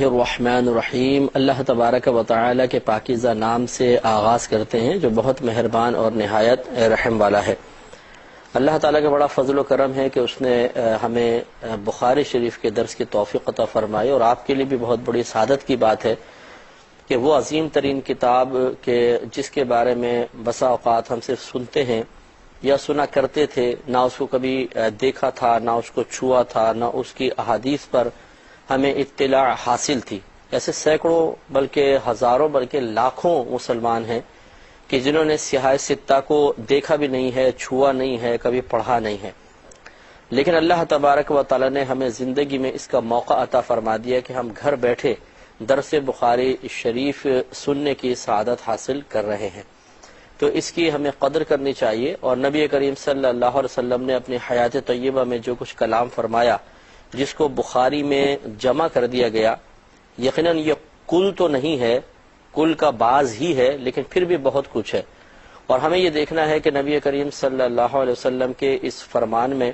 الرحمن الرحیم۔ اللہ تبارک و تعالی کے پاکیزہ نام سے آغاز کرتے ہیں جو بہت مہربان اور نہایت رحم والا ہے۔ اللہ تعالیٰ کا بڑا فضل و کرم ہے کہ اس نے ہمیں بخاری شریف کے درس کی توفیق عطا فرمائی، اور آپ کے لیے بھی بہت بڑی سعادت کی بات ہے کہ وہ عظیم ترین کتاب کے جس کے بارے میں بسا اوقات ہم صرف سنتے ہیں یا سنا کرتے تھے، نہ اس کو کبھی دیکھا تھا، نہ اس کو چھوا تھا، نہ اس کی احادیث پر ہمیں اطلاع حاصل تھی، ایسے سینکڑوں بلکہ ہزاروں بلکہ لاکھوں مسلمان ہیں کہ جنہوں نے سیاہ ستہ کو دیکھا بھی نہیں ہے، چھوا نہیں ہے، کبھی پڑھا نہیں ہے، لیکن اللہ تبارک و تعالی نے ہمیں زندگی میں اس کا موقع عطا فرما دیا کہ ہم گھر بیٹھے درس بخاری شریف سننے کی سعادت حاصل کر رہے ہیں۔ تو اس کی ہمیں قدر کرنی چاہیے، اور نبی کریم صلی اللہ علیہ وسلم نے اپنی حیات طیبہ میں جو کچھ کلام فرمایا جس کو بخاری میں جمع کر دیا گیا، یقیناً یہ کل تو نہیں ہے، کل کا بعض ہی ہے، لیکن پھر بھی بہت کچھ ہے، اور ہمیں یہ دیکھنا ہے کہ نبی کریم صلی اللہ علیہ وسلم کے اس فرمان میں،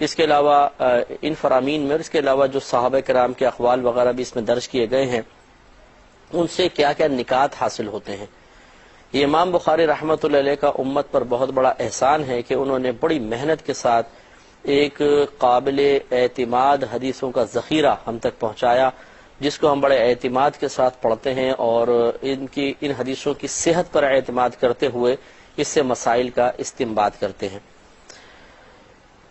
اس کے علاوہ ان فرامین میں، اور اس کے علاوہ جو صحابہ کرام کے اقوال وغیرہ بھی اس میں درج کیے گئے ہیں، ان سے کیا کیا نکات حاصل ہوتے ہیں۔ یہ امام بخاری رحمۃ اللہ علیہ کا امت پر بہت بڑا احسان ہے کہ انہوں نے بڑی محنت کے ساتھ ایک قابل اعتماد حدیثوں کا ذخیرہ ہم تک پہنچایا، جس کو ہم بڑے اعتماد کے ساتھ پڑھتے ہیں، اور ان حدیثوں کی صحت پر اعتماد کرتے ہوئے اس سے مسائل کا استنباط کرتے ہیں۔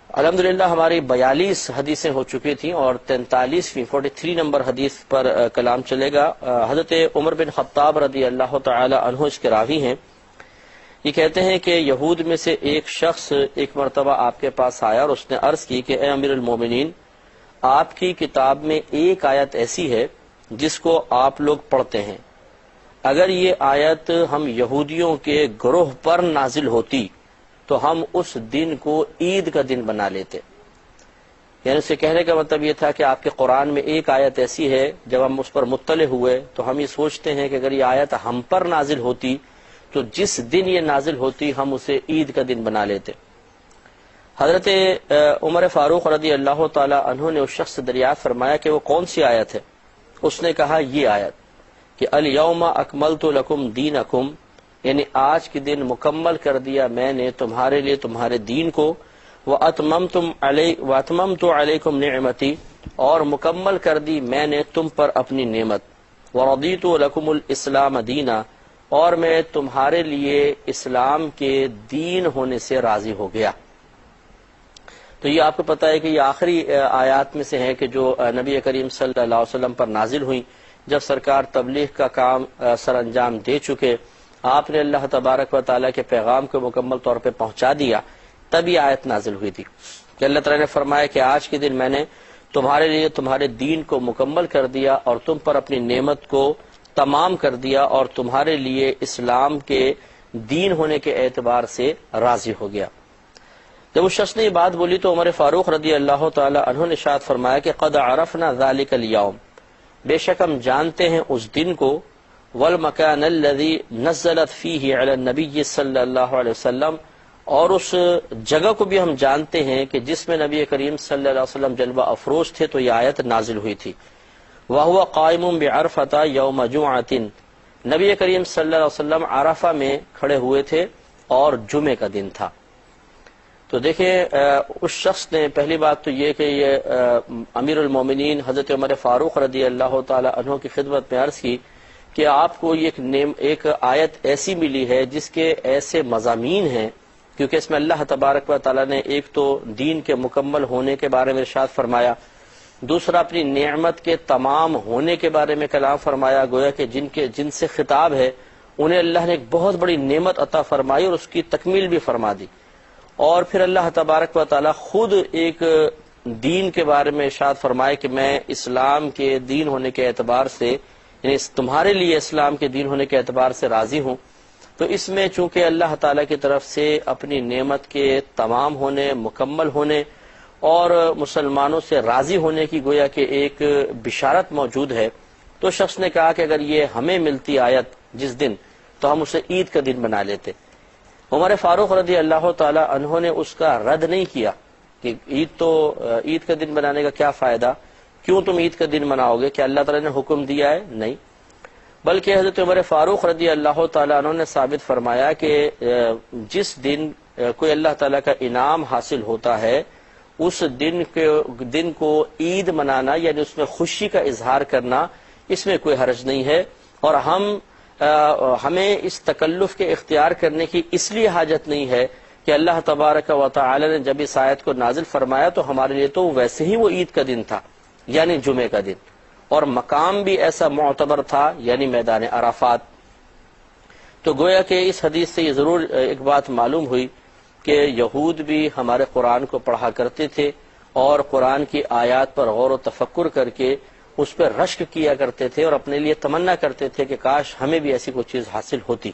الحمدللہ ہماری 42 حدیثیں ہو چکی تھیں، اور 43 نمبر حدیث پر کلام چلے گا۔ حضرت عمر بن خطاب رضی اللہ تعالی عنہ اس کے راوی ہیں۔ یہ کہتے ہیں کہ یہود میں سے ایک شخص ایک مرتبہ آپ کے پاس آیا اور اس نے عرض کی کہ اے امیر المومنین، آپ کی کتاب میں ایک آیت ایسی ہے جس کو آپ لوگ پڑھتے ہیں، اگر یہ آیت ہم یہودیوں کے گروہ پر نازل ہوتی تو ہم اس دن کو عید کا دن بنا لیتے۔ یعنی اسے کہنے کا مطلب یہ تھا کہ آپ کے قرآن میں ایک آیت ایسی ہے، جب ہم اس پر مطلع ہوئے تو ہم یہ سوچتے ہیں کہ اگر یہ آیت ہم پر نازل ہوتی تو جس دن یہ نازل ہوتی ہم اسے عید کا دن بنا لیتے۔ حضرت عمر فاروق رضی اللہ تعالی عنہ نے اس شخص سے دریافت فرمایا کہ وہ کون سی آیت ہے؟ اس نے کہا یہ آیت کہ الیوم اکملت لکم دینکم، یعنی آج کے دن مکمل کر دیا میں نے تمہارے لیے تمہارے دین کو، وَأَتْمَمْتُ عَلَيْكُمْ نِعْمَتِي، اور مکمل کر دی میں نے تم پر اپنی نعمت، وَرَضِيتُ لَكُمُ الْإِسْلَامَ دِينًا، اور میں تمہارے لیے اسلام کے دین ہونے سے راضی ہو گیا۔ تو یہ آپ کو پتہ ہے کہ یہ آخری آیات میں سے ہیں کہ جو نبی کریم صلی اللہ علیہ وسلم پر نازل ہوئی، جب سرکار تبلیغ کا کام سر انجام دے چکے، آپ نے اللہ تبارک و تعالیٰ کے پیغام کو مکمل طور پہ پہنچا دیا، تب یہ آیت نازل ہوئی تھی کہ اللہ تعالیٰ نے فرمایا کہ آج کے دن میں نے تمہارے لیے تمہارے دین کو مکمل کر دیا اور تم پر اپنی نعمت کو تمام کر دیا، اور تمہارے لیے اسلام کے دین ہونے کے اعتبار سے راضی ہو گیا۔ جب اس شخص نے یہ بات بولی تو عمر فاروق رضی اللہ تعالی عنہ نے ارشاد فرمایا کہ قد عرفنا ذلك اليوم، بے شک ہم جانتے ہیں اس دن کو، والمکان الذي نزلت فيه على النبي صلی اللہ علیہ وسلم، اور اس جگہ کو بھی ہم جانتے ہیں کہ جس میں نبی کریم صلی اللہ علیہ وسلم جلوہ افروز تھے تو یہ آیت نازل ہوئی تھی۔ وَهُوَ قَائِمٌ بِعَرْفَةَ يَوْمَ جُمْعَةٍ، نبی کریم صلی اللہ علیہ وسلم عرفہ میں کھڑے ہوئے تھے اور جمعے کا دن تھا۔ تو دیکھیں اس شخص نے پہلی بات تو یہ کہ یہ امیر المومنین حضرت عمر فاروق رضی اللہ تعالی عنہ کی خدمت میں عرض کی کہ آپ کو ایک آیت ایسی ملی ہے جس کے ایسے مضامین ہیں، کیونکہ اس میں اللہ تبارک و تعالی نے ایک تو دین کے مکمل ہونے کے بارے میں ارشاد فرمایا، دوسرا اپنی نعمت کے تمام ہونے کے بارے میں کلام فرمایا، گویا کہ جن سے خطاب ہے انہیں اللہ نے ایک بہت بڑی نعمت عطا فرمائی اور اس کی تکمیل بھی فرما دی، اور پھر اللہ تبارک و تعالی خود ایک دین کے بارے میں ارشاد فرمائے کہ میں اسلام کے دین ہونے کے اعتبار سے، یعنی تمہارے لیے اسلام کے دین ہونے کے اعتبار سے راضی ہوں۔ تو اس میں چونکہ اللہ تعالیٰ کی طرف سے اپنی نعمت کے تمام ہونے، مکمل ہونے اور مسلمانوں سے راضی ہونے کی گویا کہ ایک بشارت موجود ہے، تو شخص نے کہا کہ اگر یہ ہمیں ملتی آیت جس دن تو ہم اسے عید کا دن بنا لیتے۔ عمر فاروق رضی اللہ تعالی عنہ نے اس کا رد نہیں کیا کہ عید کا دن بنانے کا کیا فائدہ، کیوں تم عید کا دن مناؤ گے؟ کیا اللہ تعالیٰ نے حکم دیا ہے؟ نہیں، بلکہ حضرت عمر فاروق رضی اللہ تعالیٰ عنہ نے ثابت فرمایا کہ جس دن کوئی اللہ تعالیٰ کا انعام حاصل ہوتا ہے اس دن کو عید منانا، یعنی اس میں خوشی کا اظہار کرنا، اس میں کوئی حرج نہیں ہے، اور ہمیں اس تکلف کے اختیار کرنے کی اس لیے حاجت نہیں ہے کہ اللہ تبارک و تعالی نے جب اس آیت کو نازل فرمایا تو ہمارے لیے تو ویسے ہی وہ عید کا دن تھا، یعنی جمعے کا دن، اور مقام بھی ایسا معتبر تھا، یعنی میدان عرفات۔ تو گویا کہ اس حدیث سے یہ ضرور ایک بات معلوم ہوئی کہ یہود بھی ہمارے قرآن کو پڑھا کرتے تھے اور قرآن کی آیات پر غور و تفکر کر کے اس پر رشک کیا کرتے تھے اور اپنے لیے تمنا کرتے تھے کہ کاش ہمیں بھی ایسی کوئی چیز حاصل ہوتی۔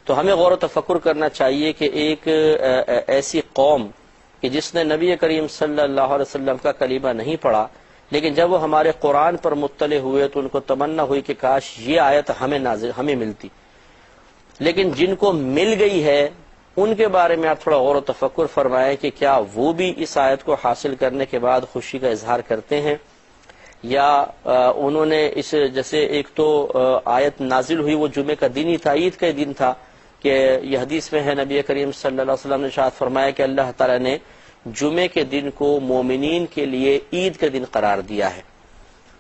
تو ہمیں غور و تفکر کرنا چاہیے کہ ایک ایسی قوم کہ جس نے نبی کریم صلی اللہ علیہ وسلم کا کلمہ نہیں پڑھا، لیکن جب وہ ہمارے قرآن پر مطلع ہوئے تو ان کو تمنا ہوئی کہ کاش یہ آیت ہمیں ملتی، لیکن جن کو مل گئی ہے ان کے بارے میں آپ تھوڑا غور و تفکر فرمائیں کہ کیا وہ بھی اس آیت کو حاصل کرنے کے بعد خوشی کا اظہار کرتے ہیں، یا انہوں نے اس جیسے ایک تو آیت نازل ہوئی وہ جمعے کا دن ہی تھا، عید کا دن تھا، کہ یہ حدیث میں ہے نبی کریم صلی اللہ علیہ وسلم نے ارشاد فرمایا کہ اللہ تعالیٰ نے جمعے کے دن کو مومنین کے لیے عید کا دن قرار دیا ہے،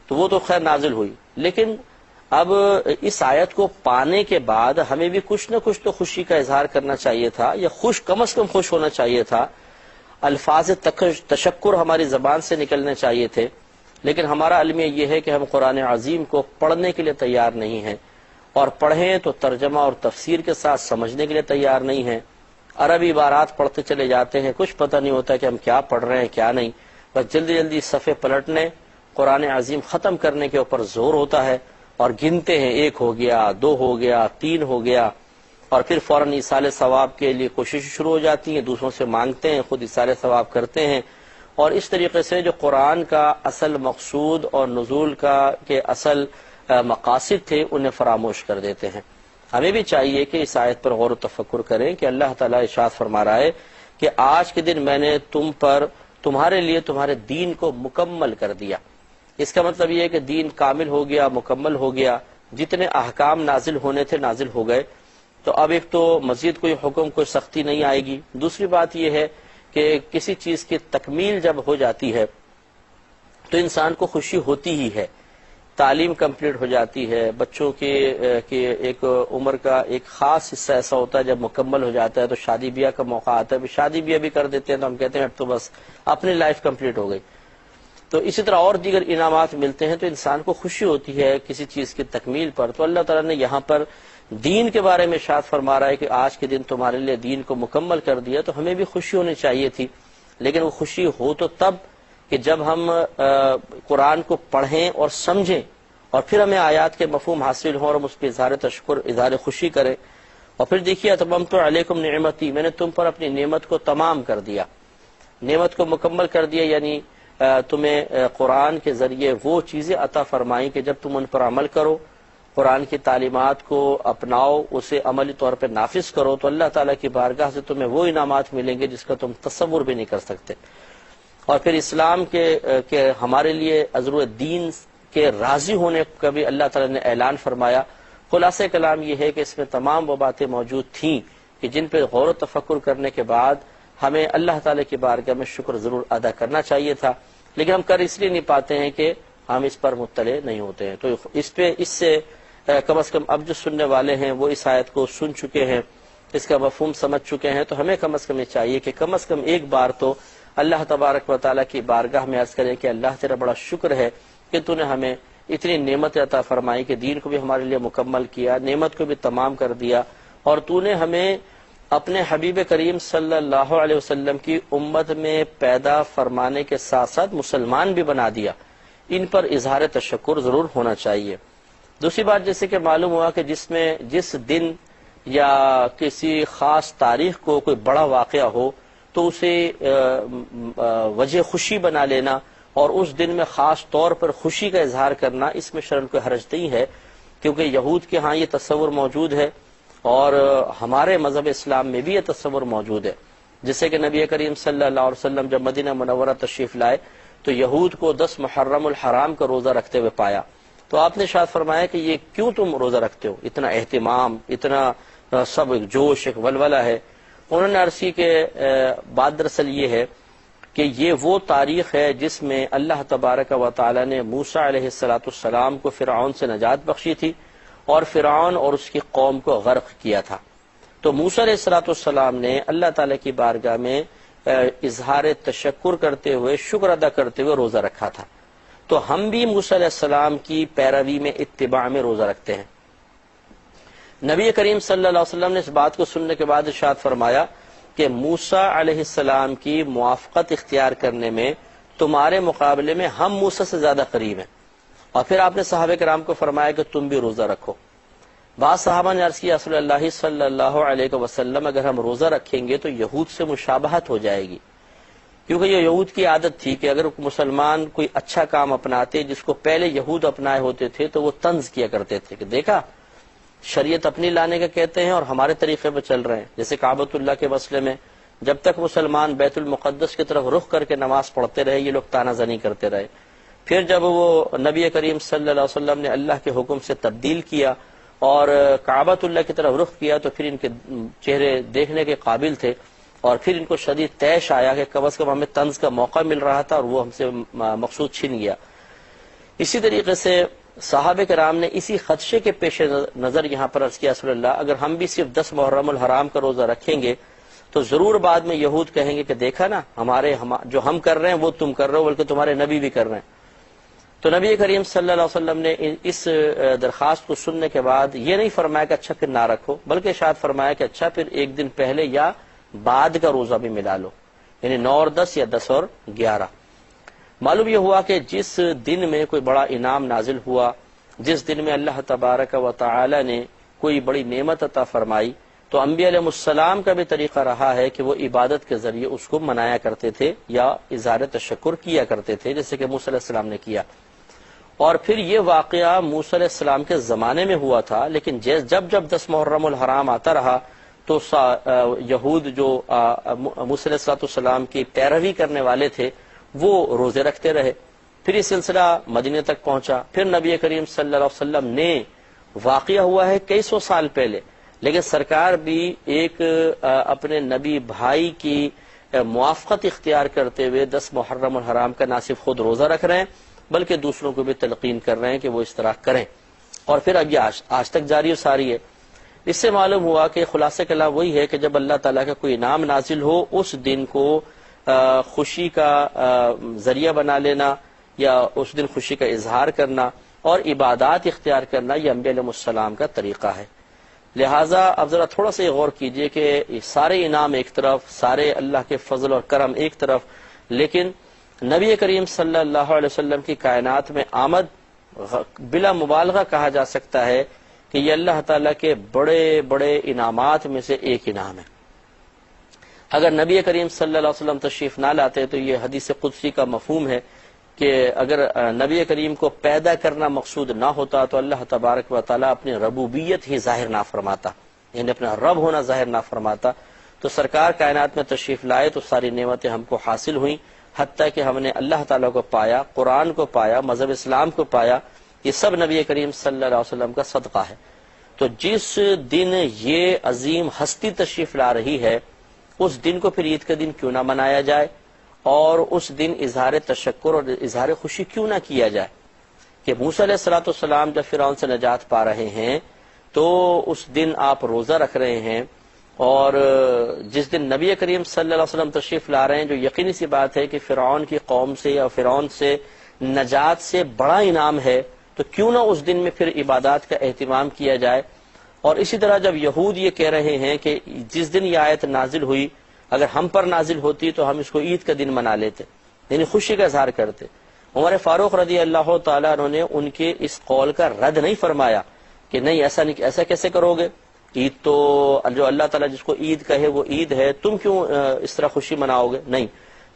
تو وہ تو خیر نازل ہوئی، لیکن اب اس آیت کو پانے کے بعد ہمیں بھی کچھ نہ کچھ تو خوشی کا اظہار کرنا چاہیے تھا، یا کم از کم خوش ہونا چاہیے تھا، الفاظ تشکر ہماری زبان سے نکلنے چاہیے تھے، لیکن ہمارا المیہ یہ ہے کہ ہم قرآن عظیم کو پڑھنے کے لیے تیار نہیں ہیں، اور پڑھیں تو ترجمہ اور تفسیر کے ساتھ سمجھنے کے لیے تیار نہیں ہیں، عربی عبارات پڑھتے چلے جاتے ہیں، کچھ پتہ نہیں ہوتا کہ ہم کیا پڑھ رہے ہیں کیا نہیں، بس جلدی جلدی صفحے پلٹنے، قرآن عظیم ختم کرنے کے اوپر زور ہوتا ہے، اور گنتے ہیں 1 ہو گیا 2 ہو گیا 3 ہو گیا، اور پھر فوراً ایصال ثواب کے لیے کوشش شروع ہو جاتی ہیں، دوسروں سے مانگتے ہیں، خود ایصال ثواب کرتے ہیں، اور اس طریقے سے جو قرآن کا اصل مقصود اور نزول کے اصل مقاصد تھے انہیں فراموش کر دیتے ہیں۔ ہمیں بھی چاہیے کہ اس آیت پر غور و تفکر کریں کہ اللہ تعالیٰ ارشاد فرما رہا ہے کہ آج کے دن میں نے تمہارے لیے تمہارے دین کو مکمل کر دیا۔ اس کا مطلب یہ ہے کہ دین کامل ہو گیا، مکمل ہو گیا، جتنے احکام نازل ہونے تھے نازل ہو گئے، تو اب ایک تو مزید کوئی حکم کوئی سختی نہیں آئے گی۔ دوسری بات یہ ہے کہ کسی چیز کی تکمیل جب ہو جاتی ہے تو انسان کو خوشی ہوتی ہی ہے، تعلیم کمپلیٹ ہو جاتی ہے، بچوں کے ایک عمر کا ایک خاص حصہ ایسا ہوتا ہے جب مکمل ہو جاتا ہے تو شادی بیاہ کا موقع آتا ہے، شادی بیاہ بھی کر دیتے ہیں تو ہم کہتے ہیں اب تو بس اپنی لائف کمپلیٹ ہو گئی۔ تو اسی طرح اور دیگر انعامات ملتے ہیں تو انسان کو خوشی ہوتی ہے کسی چیز کی تکمیل پر۔ تو اللہ تعالیٰ نے یہاں پر دین کے بارے میں ارشاد فرما رہا ہے کہ آج کے دن تمہارے لیے دین کو مکمل کر دیا، تو ہمیں بھی خوشی ہونی چاہیے تھی، لیکن وہ خوشی ہو تو تب کہ جب ہم قرآن کو پڑھیں اور سمجھیں، اور پھر ہمیں آیات کے مفہوم حاصل ہوں اور ہم اس پہ اظہار تشکر اظہار خوشی کریں۔ اور پھر دیکھیے اتممت علیکم نعمتی، میں نے تم پر اپنی نعمت کو تمام کر دیا، نعمت کو مکمل کر دیا، یعنی تمہیں قرآن کے ذریعے وہ چیزیں عطا فرمائیں کہ جب تم ان پر عمل کرو، قرآن کی تعلیمات کو اپناؤ، اسے عملی طور پہ نافذ کرو، تو اللہ تعالیٰ کی بارگاہ سے تمہیں وہ انعامات ملیں گے جس کا تم تصور بھی نہیں کر سکتے۔ اور پھر اسلام کے ہمارے لیے عذر دین کے راضی ہونے کا بھی اللہ تعالیٰ نے اعلان فرمایا۔ خلاصہ کلام یہ ہے کہ اس میں تمام وہ باتیں موجود تھیں کہ جن پہ غور و تفکر کرنے کے بعد ہمیں اللہ تعالیٰ کی بارگاہ میں شکر ضرور ادا کرنا چاہیے تھا، لیکن ہم کر اس لیے نہیں پاتے ہیں کہ ہم اس پر مطلع نہیں ہوتے ہیں۔ تو اس سے کم از کم اب جو سننے والے ہیں وہ اس آیت کو سن چکے ہیں، اس کا مفہوم سمجھ چکے ہیں، تو ہمیں کم از کم یہ چاہیے کہ کم از کم ایک بار تو اللہ تبارک و تعالیٰ کی بارگاہ میں عرض کریں کہ اللہ تیرا بڑا شکر ہے کہ تو نے ہمیں اتنی نعمت عطا فرمائی کہ دین کو بھی ہمارے لیے مکمل کیا، نعمت کو بھی تمام کر دیا، اور تو نے ہمیں اپنے حبیب کریم صلی اللہ علیہ وسلم کی امت میں پیدا فرمانے کے ساتھ ساتھ مسلمان بھی بنا دیا۔ ان پر اظہار تشکر ضرور ہونا چاہیے۔ دوسری بات جیسے کہ معلوم ہوا کہ جس دن یا کسی خاص تاریخ کو کوئی بڑا واقعہ ہو تو اسے وجہ خوشی بنا لینا اور اس دن میں خاص طور پر خوشی کا اظہار کرنا، اس میں شرعاً کوئی حرج نہیں ہے، کیونکہ یہود کے ہاں یہ تصور موجود ہے اور ہمارے مذہب اسلام میں بھی یہ تصور موجود ہے۔ جیسے کہ نبی کریم صلی اللہ علیہ وسلم جب مدینہ منورہ تشریف لائے تو یہود کو 10 محرم الحرام کا روزہ رکھتے ہوئے پایا، تو آپ نے ارشاد فرمایا کہ یہ کیوں تم روزہ رکھتے ہو، اتنا اہتمام، اتنا سب ایک جوش، ایک ولولہ ہے۔ انہوں نے عرض کی کہ بات دراصل یہ ہے کہ یہ وہ تاریخ ہے جس میں اللہ تبارک و تعالی نے موسیٰ علیہ السلام کو فرعون سے نجات بخشی تھی اور فرعون اور اس کی قوم کو غرق کیا تھا۔ تو موسیٰ علیہ السلام نے اللہ تعالی کی بارگاہ میں اظہار تشکر کرتے ہوئے، شکر ادا کرتے ہوئے روزہ رکھا تھا۔ تو ہم بھی موسیٰ علیہ السلام کی پیروی میں، اتباع میں روزہ رکھتے ہیں۔ نبی کریم صلی اللہ علیہ وسلم نے اس بات کو سننے کے بعد ارشاد فرمایا کہ موسیٰ علیہ السلام کی موافقت اختیار کرنے میں تمہارے مقابلے میں ہم موسیٰ سے زیادہ قریب ہیں۔ اور پھر آپ نے صحابہ کرام کو فرمایا کہ تم بھی روزہ رکھو۔ بعض صحابہ نے عرض کیا رسول اللہ صلی اللہ علیہ وسلم اگر ہم روزہ رکھیں گے تو یہود سے مشابہت ہو جائے گی، کیونکہ یہ یہود کی عادت تھی کہ اگر مسلمان کوئی اچھا کام اپناتے جس کو پہلے یہود اپنائے ہوتے تھے تو وہ طنز کیا کرتے تھے کہ دیکھا شریعت اپنی لانے کا کہتے ہیں اور ہمارے طریقے پہ چل رہے ہیں۔ جیسے کعبۃ اللہ کے مسئلے میں جب تک مسلمان بیت المقدس کی طرف رخ کر کے نماز پڑھتے رہے یہ لوگ تانہ زنی کرتے رہے، پھر جب وہ نبی کریم صلی اللہ علیہ وسلم نے اللہ کے حکم سے تبدیل کیا اور کعبۃ اللہ کی طرف رخ کیا تو پھر ان کے چہرے دیکھنے کے قابل تھے، اور پھر ان کو شدید طیش آیا کہ کم از کم ہمیں طنز کا موقع مل رہا تھا اور وہ ہم سے مقصود چھن گیا۔ اسی طریقے سے صحابہ کرام نے اسی خدشے کے پیش نظر یہاں پر عرض کیا رسول اللہ اگر ہم بھی صرف 10 محرم الحرام کا روزہ رکھیں گے تو ضرور بعد میں یہود کہیں گے کہ دیکھا نا جو ہم کر رہے ہیں وہ تم کر رہے ہو، بلکہ تمہارے نبی بھی کر رہے ہیں۔ تو نبی کریم صلی اللہ علیہ وسلم نے اس درخواست کو سننے کے بعد یہ نہیں فرمایا کہ اچھا پھر نہ رکھو، بلکہ شاید فرمایا کہ اچھا پھر ایک دن پہلے یا بعد کا روزہ بھی ملا لو، یعنی 9 اور 10 یا 10 اور 11۔ معلوم یہ ہوا کہ جس دن میں کوئی بڑا انعام نازل ہوا، جس دن میں اللہ تبارک و تعالی نے کوئی بڑی نعمت عطا فرمائی، تو انبیاء علیہ السلام کا بھی طریقہ رہا ہے کہ وہ عبادت کے ذریعے اس کو منایا کرتے تھے یا اظہار تشکر کیا کرتے تھے، جیسے کہ موسیٰ علیہ السلام نے کیا۔ اور پھر یہ واقعہ موسیٰ علیہ السلام کے زمانے میں ہوا تھا، لیکن جب 10 محرم الحرام آتا رہا تو یہود جو موسیٰ علیہ السلام کی پیروی کرنے والے تھے وہ روزے رکھتے رہے۔ پھر یہ سلسلہ مدینے تک پہنچا، پھر نبی کریم صلی اللہ علیہ وسلم نے واقعہ ہوا ہے کئی سو سال پہلے، لیکن سرکار بھی ایک اپنے نبی بھائی کی موافقت اختیار کرتے ہوئے 10 محرم الحرام کا نہ صرف خود روزہ رکھ رہے ہیں بلکہ دوسروں کو بھی تلقین کر رہے ہیں کہ وہ اس طرح کریں، اور پھر اب یہ آج تک جاری و ساری ہے۔ اس سے معلوم ہوا کہ خلاصہ کلام وہی ہے کہ جب اللہ تعالیٰ کا کوئی انعام نازل ہو اس دن کو خوشی کا ذریعہ بنا لینا یا اس دن خوشی کا اظہار کرنا اور عبادات اختیار کرنا یہ انبیاء علیہ السلام کا طریقہ ہے۔ لہٰذا اب ذرا تھوڑا سا غور کیجئے کہ سارے انعام ایک طرف، سارے اللہ کے فضل اور کرم ایک طرف، لیکن نبی کریم صلی اللہ علیہ وسلم کی کائنات میں آمد بلا مبالغہ کہا جا سکتا ہے کہ یہ اللہ تعالیٰ کے بڑے بڑے انعامات میں سے ایک انعام ہے۔ اگر نبی کریم صلی اللہ علیہ وسلم تشریف نہ لاتے تو یہ حدیث قدسی کا مفہوم ہے کہ اگر نبی کریم کو پیدا کرنا مقصود نہ ہوتا تو اللہ تبارک و تعالیٰ اپنی ربوبیت ہی ظاہر نہ فرماتا، یعنی اپنا رب ہونا ظاہر نہ فرماتا۔ تو سرکار کائنات میں تشریف لائے تو ساری نعمتیں ہم کو حاصل ہوئیں، حتیٰ کہ ہم نے اللہ تعالیٰ کو پایا، قرآن کو پایا، مذہب اسلام کو پایا، یہ سب نبی کریم صلی اللہ علیہ وسلم کا صدقہ ہے۔ تو جس دن یہ عظیم ہستی تشریف لا رہی ہے اس دن کو پھر عید کا دن کیوں نہ منایا جائے اور اس دن اظہار تشکر اور اظہار خوشی کیوں نہ کیا جائے کہ موسیٰ علیہ السلام جب فرعون سے نجات پا رہے ہیں تو اس دن آپ روزہ رکھ رہے ہیں، اور جس دن نبی کریم صلی اللہ علیہ وسلم تشریف لا رہے ہیں جو یقینی سی بات ہے کہ فرعون کی قوم سے یا فرعون سے نجات سے بڑا انعام ہے، تو کیوں نہ اس دن میں پھر عبادات کا اہتمام کیا جائے۔ اور اسی طرح جب یہود یہ کہہ رہے ہیں کہ جس دن یہ آیت نازل ہوئی اگر ہم پر نازل ہوتی تو ہم اس کو عید کا دن منا لیتے، یعنی خوشی کا اظہار کرتے، عمر فاروق رضی اللہ تعالیٰ عنہ نے ان کے اس قول کا رد نہیں فرمایا کہ نہیں ایسا کیسے کرو گے، عید تو جو اللہ تعالیٰ جس کو عید کہے وہ عید ہے، تم کیوں اس طرح خوشی مناؤ گے، نہیں،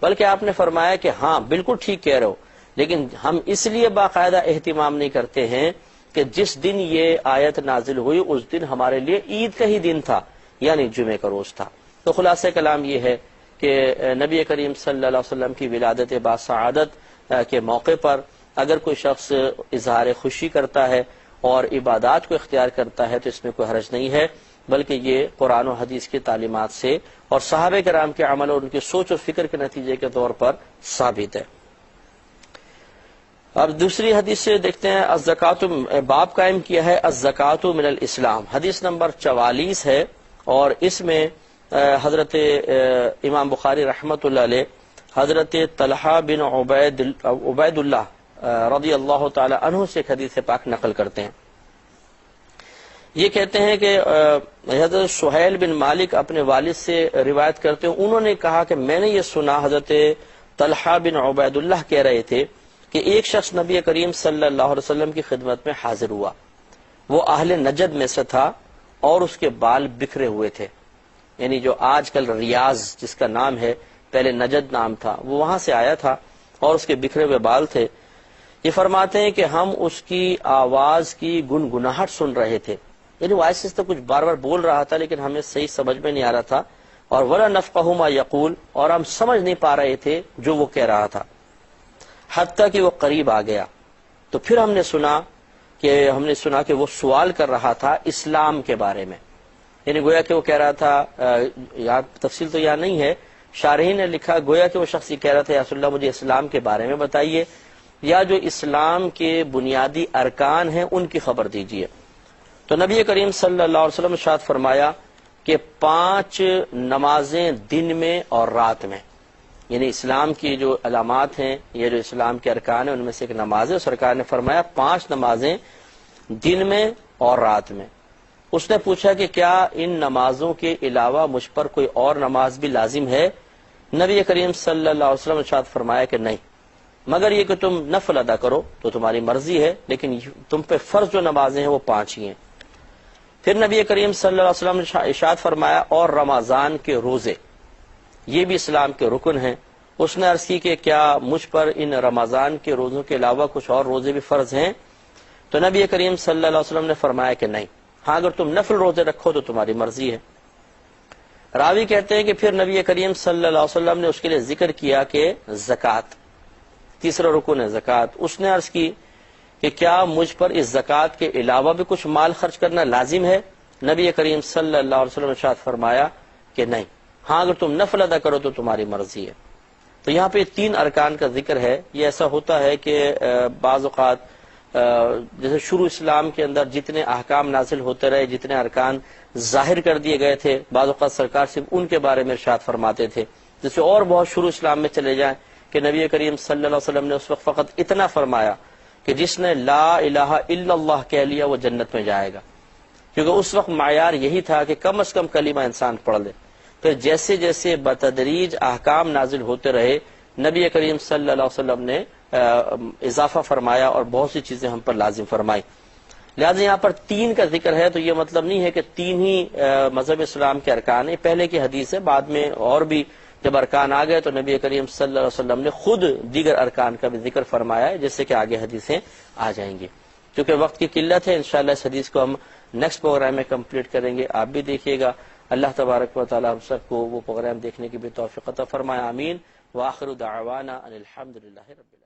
بلکہ آپ نے فرمایا کہ ہاں بالکل ٹھیک کہہ رہے ہو، لیکن ہم اس لیے باقاعدہ اہتمام نہیں کرتے ہیں کہ جس دن یہ آیت نازل ہوئی اس دن ہمارے لیے عید کا ہی دن تھا، یعنی جمعے کا روز تھا۔ تو خلاصہ کلام یہ ہے کہ نبی کریم صلی اللہ علیہ وسلم کی ولادت باسعادت کے موقع پر اگر کوئی شخص اظہار خوشی کرتا ہے اور عبادات کو اختیار کرتا ہے تو اس میں کوئی حرج نہیں ہے، بلکہ یہ قرآن و حدیث کی تعلیمات سے اور صحابہ کرام کے عمل اور ان کی سوچ و فکر کے نتیجے کے طور پر ثابت ہے۔ اب دوسری حدیث سے دیکھتے ہیں، الزکوٰۃ، باب قائم کیا ہے الزکوٰۃ من الاسلام، حدیث نمبر 44 ہے، اور اس میں حضرت امام بخاری رحمۃ اللہ علیہ حضرت طلحہ بن عبید اللہ رضی اللہ تعالی عنہ سے ایک حدیث پاک نقل کرتے ہیں۔ یہ کہتے ہیں کہ حضرت سہیل بن مالک اپنے والد سے روایت کرتے ہیں، انہوں نے کہا کہ میں نے یہ سنا، حضرت طلحہ بن عبید اللہ کہہ رہے تھے کہ ایک شخص نبی کریم صلی اللہ علیہ وسلم کی خدمت میں حاضر ہوا، وہ اہل نجد میں سے تھا اور اس کے بال بکھرے ہوئے تھے، یعنی جو آج کل ریاض جس کا نام ہے، پہلے نجد نام تھا، وہ وہاں سے آیا تھا اور اس کے بکھرے ہوئے بال تھے۔ یہ فرماتے ہیں کہ ہم اس کی آواز کی گنگناہٹ سن رہے تھے، یعنی وہ ایسے تو کچھ بار بار بول رہا تھا لیکن ہمیں صحیح سمجھ میں نہیں آ رہا تھا، اور ولا نفقہ ما یقول، اور ہم سمجھ نہیں پا رہے تھے جو وہ کہہ رہا تھا، حتیٰ کہ وہ قریب آ گیا تو پھر ہم نے سنا کہ وہ سوال کر رہا تھا اسلام کے بارے میں، یعنی گویا کہ وہ کہہ رہا تھا، یہاں تفصیل تو یہاں نہیں ہے، شارحین نے لکھا گویا کہ وہ شخص یہ کہہ رہا تھا یا رسول اللہ مجھے اسلام کے بارے میں بتائیے، یا جو اسلام کے بنیادی ارکان ہیں ان کی خبر دیجیے۔ تو نبی کریم صلی اللہ علیہ وسلم نے ارشاد فرمایا کہ 5 نمازیں دن میں اور رات میں، یعنی اسلام کی جو علامات ہیں، یہ جو اسلام کے ارکان ہیں ان میں سے ایک نماز ہے، سرکار نے فرمایا 5 نمازیں دن میں اور رات میں۔ اس نے پوچھا کہ کیا ان نمازوں کے علاوہ مجھ پر کوئی اور نماز بھی لازم ہے؟ نبی کریم صلی اللہ علیہ وسلم نے ارشاد فرمایا کہ نہیں، مگر یہ کہ تم نفل ادا کرو تو تمہاری مرضی ہے، لیکن تم پہ فرض جو نمازیں ہیں وہ 5 ہی ہیں۔ پھر نبی کریم صلی اللہ علیہ وسلم نے ارشاد فرمایا اور رمضان کے روزے، یہ بھی اسلام کے رکن ہیں۔ اس نے عرض کی کہ کیا مجھ پر ان رمضان کے روزوں کے علاوہ کچھ اور روزے بھی فرض ہیں؟ تو نبی کریم صلی اللہ علیہ وسلم نے فرمایا کہ نہیں، ہاں اگر تم نفل روزے رکھو تو تمہاری مرضی ہے۔ راوی کہتے ہیں کہ پھر نبی کریم صلی اللہ علیہ وسلم نے اس کے لیے ذکر کیا کہ زکوٰۃ، تیسرا رکن ہے زکوٰۃ۔ اس نے عرض کی کہ کیا مجھ پر اس زکوٰۃ کے علاوہ بھی کچھ مال خرچ کرنا لازم ہے؟ نبی کریم صلی اللہ علیہ وسلم نے ارشاد فرمایا کہ نہیں، ہاں اگر تم نفل ادا کرو تو تمہاری مرضی ہے۔ تو یہاں پہ 3 ارکان کا ذکر ہے۔ یہ ایسا ہوتا ہے کہ بعض اوقات جیسے شروع اسلام کے اندر جتنے احکام نازل ہوتے رہے، جتنے ارکان ظاہر کر دیے گئے تھے، بعض اوقات سرکار صرف ان کے بارے میں ارشاد فرماتے تھے، جیسے اور بہت شروع اسلام میں چلے جائیں کہ نبی کریم صلی اللہ علیہ وسلم نے اس وقت فقط اتنا فرمایا کہ جس نے لا الہ الا اللہ کہہ لیا وہ جنت میں جائے گا، کیونکہ اس وقت معیار یہی تھا کہ کم از کم کلمہ انسان پڑھ لے۔ پھر جیسے جیسے بتدریج احکام نازل ہوتے رہے، نبی کریم صلی اللہ علیہ وسلم نے اضافہ فرمایا اور بہت سی چیزیں ہم پر لازم فرمائی۔ لہٰذا یہاں پر 3 کا ذکر ہے تو یہ مطلب نہیں ہے کہ 3 ہی مذہب اسلام کے ارکان ہیں، پہلے کی حدیث ہے، بعد میں اور بھی جب ارکان آ گئے تو نبی کریم صلی اللہ علیہ وسلم نے خود دیگر ارکان کا بھی ذکر فرمایا ہے، جس سے کہ آگے حدیثیں آ جائیں گی۔ کیونکہ وقت کی قلت ہے، انشاءاللہ اس حدیث کو ہم نیکسٹ پروگرام میں کمپلیٹ کریں گے، آپ بھی دیکھیے گا۔ اللہ تبارک و تعالی ہم سب کو وہ پروگرام دیکھنے کی بھی توفیق عطا فرمائے، آمین۔ وآخر دعوانا ان الحمد للہ رب العالمین۔